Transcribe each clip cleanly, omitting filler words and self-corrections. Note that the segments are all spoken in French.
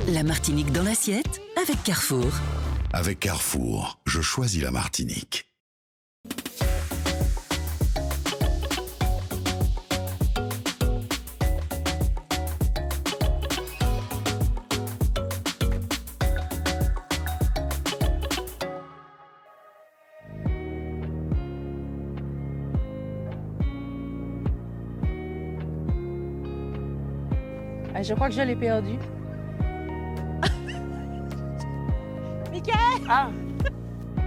La Martinique dans l'assiette avec Carrefour. Avec Carrefour, je choisis la Martinique. Je crois que je l'ai perdu. Mickaël! Ah,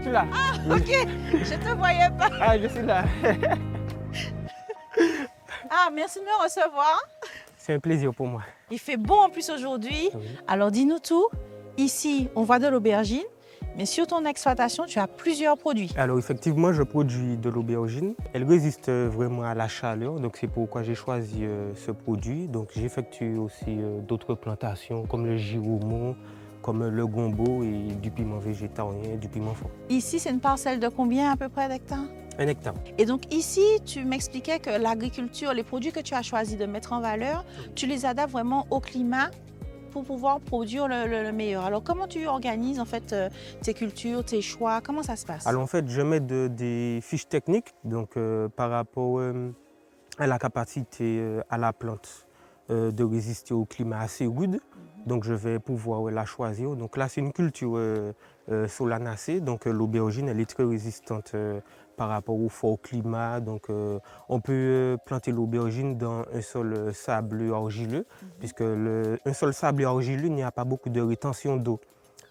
tu es là. Ah, ok, je ne te voyais pas. Ah, je suis là. Ah, merci de me recevoir. C'est un plaisir pour moi. Il fait beau en plus aujourd'hui. Oui. Alors dis-nous tout. Ici, on voit de l'aubergine, mais sur ton exploitation, tu as plusieurs produits. Alors effectivement, je produis de l'aubergine. Elle résiste vraiment à la chaleur, donc c'est pourquoi j'ai choisi ce produit. Donc j'effectue aussi d'autres plantations comme le giromont, comme le gombo et du piment végétarien, du piment fort. Ici, c'est une parcelle de combien à peu près d'hectares? 1 hectare. Et donc ici, tu m'expliquais que l'agriculture, les produits que tu as choisi de mettre en valeur, tu les adaptes vraiment au climat pour pouvoir produire le meilleur. Alors comment tu organises en fait tes cultures, tes choix? Comment ça se passe? Alors en fait, je mets des fiches techniques donc, par rapport à la capacité à la plante de résister au climat assez rude. Donc je vais pouvoir la choisir. Donc là, c'est une culture solanacée. Donc l'aubergine, elle est très résistante par rapport au fort climat. Donc on peut planter l'aubergine dans un sol sableux argileux, puisque un sol sableux argileux, il n'y a pas beaucoup de rétention d'eau.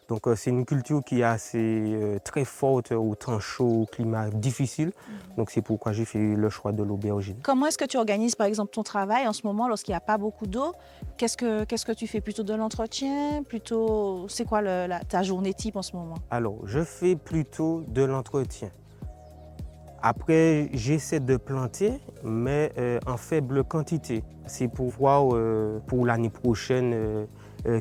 Donc c'est une culture qui est assez très forte au temps chaud, au climat difficile. Donc c'est pourquoi j'ai fait le choix de l'aubergine. Comment est-ce que tu organises par exemple ton travail en ce moment lorsqu'il n'y a pas beaucoup d'eau? Qu'est-ce que tu fais? Plutôt de l'entretien? Plutôt, c'est quoi ta journée type en ce moment? Alors je fais plutôt de l'entretien. Après, j'essaie de planter, mais en faible quantité. C'est pour voir pour l'année prochaine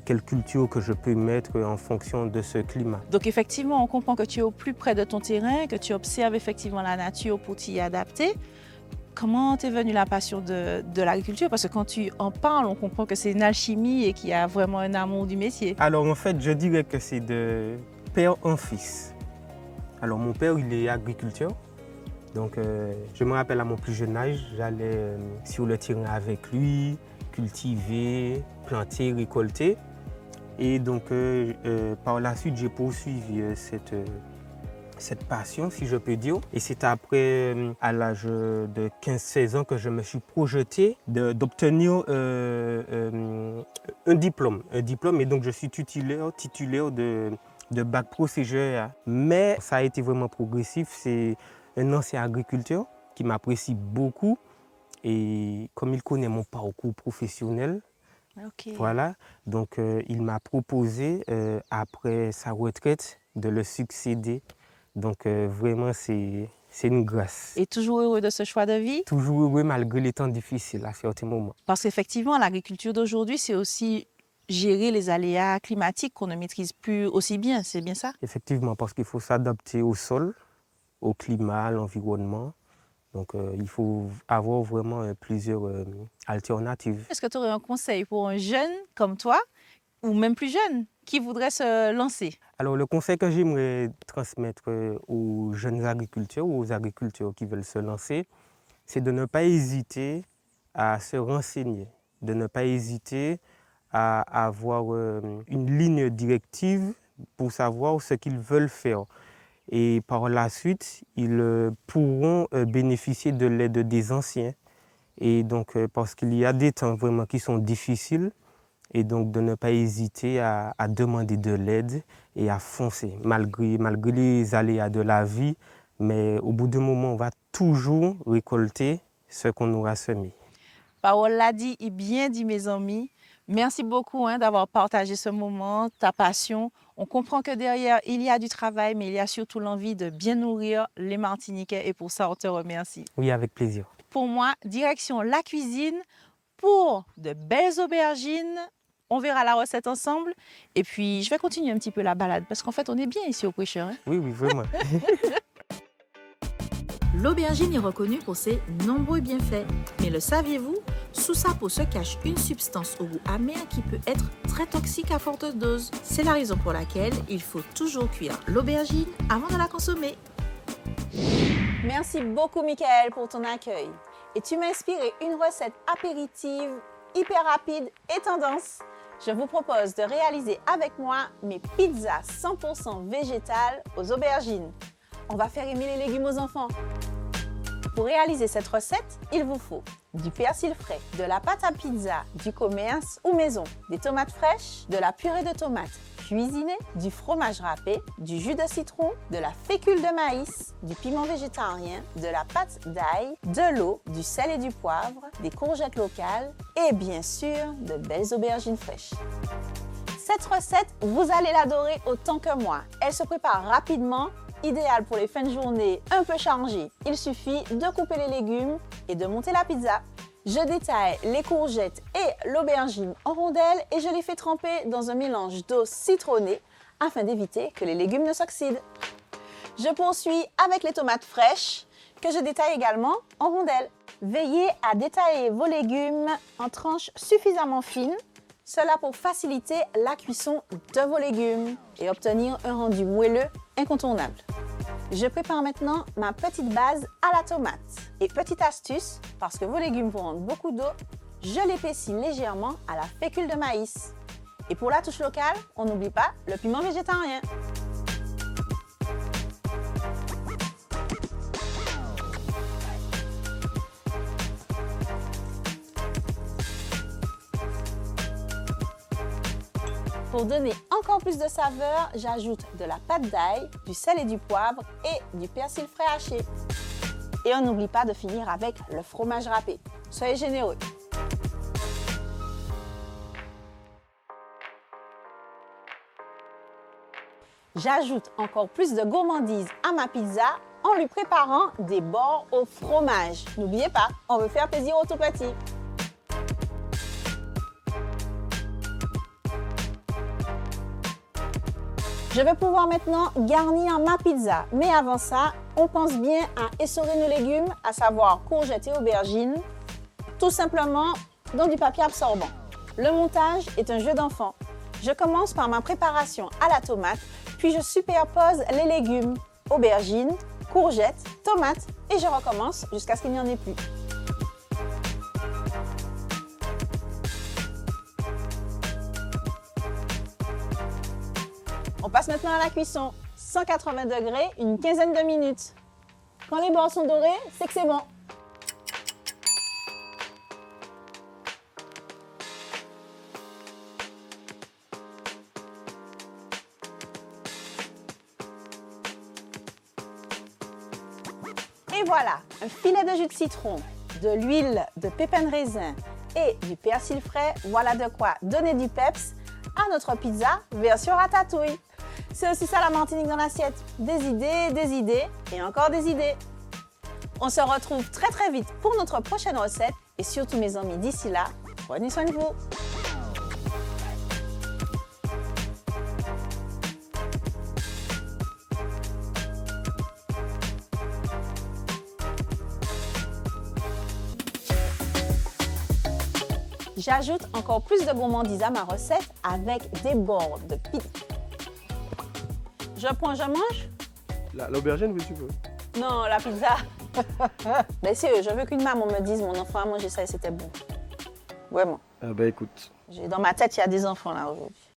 quelle culture que je peux mettre en fonction de ce climat. Donc effectivement, on comprend que tu es au plus près de ton terrain, que tu observes effectivement la nature pour t'y adapter. Comment t'es venue la passion de l'agriculture? Parce que quand tu en parles, on comprend que c'est une alchimie et qu'il y a vraiment un amour du métier. Alors en fait, je dirais que c'est de père en fils. Alors mon père, il est agriculteur. Donc je me rappelle à mon plus jeune âge, j'allais sur le terrain avec lui, cultiver, planter, récolter. Et donc par la suite, j'ai poursuivi cette passion, si je peux dire. Et c'est après, à l'âge de 15-16 ans, que je me suis projeté d'obtenir un diplôme. Et donc je suis titulaire de bac pro CGEA. Mais ça a été vraiment progressif. C'est un ancien agriculteur qui m'apprécie beaucoup. Et comme il connaît mon parcours professionnel, Okay. voilà, donc il m'a proposé, après sa retraite, de le succéder. Donc vraiment, c'est une grâce. Et toujours heureux de ce choix de vie? Toujours heureux malgré les temps difficiles à certains moments. Parce qu'effectivement, l'agriculture d'aujourd'hui, c'est aussi gérer les aléas climatiques qu'on ne maîtrise plus aussi bien, c'est bien ça? Effectivement, parce qu'il faut s'adapter au sol, au climat, à l'environnement. Donc il faut avoir vraiment plusieurs alternatives. Est-ce que tu aurais un conseil pour un jeune comme toi, ou même plus jeune, qui voudrait se lancer? Alors le conseil que j'aimerais transmettre aux jeunes agriculteurs ou aux agriculteurs qui veulent se lancer, c'est de ne pas hésiter à se renseigner, de ne pas hésiter à avoir une ligne directive pour savoir ce qu'ils veulent faire. Et par la suite, ils pourront bénéficier de l'aide des anciens. Et donc, parce qu'il y a des temps vraiment qui sont difficiles, et donc de ne pas hésiter à demander de l'aide et à foncer, malgré les aléas de la vie. Mais au bout d'un moment, on va toujours récolter ce qu'on aura semé. Parole l'a dit et bien dit, mes amis. Merci beaucoup d'avoir partagé ce moment, ta passion. On comprend que derrière, il y a du travail, mais il y a surtout l'envie de bien nourrir les Martiniquais et pour ça, on te remercie. Oui, avec plaisir. Pour moi, direction la cuisine pour de belles aubergines. On verra la recette ensemble et puis je vais continuer un petit peu la balade parce qu'en fait, on est bien ici au Pêcheur. Oui, vraiment. L'aubergine est reconnue pour ses nombreux bienfaits. Mais le saviez-vous? Sous sa peau se cache une substance au goût amer qui peut être très toxique à forte dose. C'est la raison pour laquelle il faut toujours cuire l'aubergine avant de la consommer. Merci beaucoup, Michael, pour ton accueil. Et tu m'as inspiré une recette apéritive hyper rapide et tendance. Je vous propose de réaliser avec moi mes pizzas 100% végétales aux aubergines. On va faire aimer les légumes aux enfants. Pour réaliser cette recette, il vous faut du persil frais, de la pâte à pizza du commerce ou maison, des tomates fraîches, de la purée de tomates cuisinée, du fromage râpé, du jus de citron, de la fécule de maïs, du piment végétarien, de la pâte d'ail, de l'eau, du sel et du poivre, des courgettes locales et bien sûr de belles aubergines fraîches. Cette recette, vous allez l'adorer autant que moi. Elle se prépare rapidement, idéale pour les fins de journée un peu chargées. Il suffit de couper les légumes et de monter la pizza. Je détaille les courgettes et l'aubergine en rondelles et je les fais tremper dans un mélange d'eau citronnée afin d'éviter que les légumes ne s'oxydent. Je poursuis avec les tomates fraîches que je détaille également en rondelles. Veillez à détailler vos légumes en tranches suffisamment fines, cela pour faciliter la cuisson de vos légumes et obtenir un rendu moelleux incontournable. Je prépare maintenant ma petite base à la tomate. Et petite astuce, parce que vos légumes vont rendre beaucoup d'eau, je l'épaissis légèrement à la fécule de maïs. Et pour la touche locale, on n'oublie pas le piment végétarien. Pour donner encore plus de saveur, j'ajoute de la pâte d'ail, du sel et du poivre et du persil frais haché. Et on n'oublie pas de finir avec le fromage râpé. Soyez généreux. J'ajoute encore plus de gourmandise à ma pizza en lui préparant des bords au fromage. N'oubliez pas, on veut faire plaisir aux tout petits. Je vais pouvoir maintenant garnir ma pizza. Mais avant ça, on pense bien à essorer nos légumes, à savoir courgettes et aubergines, tout simplement dans du papier absorbant. Le montage est un jeu d'enfant. Je commence par ma préparation à la tomate, puis je superpose les légumes, aubergines, courgettes, tomates et je recommence jusqu'à ce qu'il n'y en ait plus. On passe maintenant à la cuisson. 180 degrés, une quinzaine de minutes. Quand les bords sont dorés, c'est que c'est bon. Et voilà, un filet de jus de citron, de l'huile de pépins de raisin et du persil frais. Voilà de quoi donner du peps à notre pizza version ratatouille. C'est aussi ça la Martinique dans l'assiette. Des idées et encore des idées. On se retrouve très très vite pour notre prochaine recette. Et surtout mes amis, d'ici là, prenez soin de vous. J'ajoute encore plus de gourmandise à ma recette avec des bords de pizza. Je prends, je mange? L'aubergine, oui, tu veux. Non, la pizza. Mais sérieux, je veux qu'une maman me dise mon enfant a mangé ça et c'était bon. Vraiment. Ben écoute. Dans ma tête, il y a des enfants là aujourd'hui.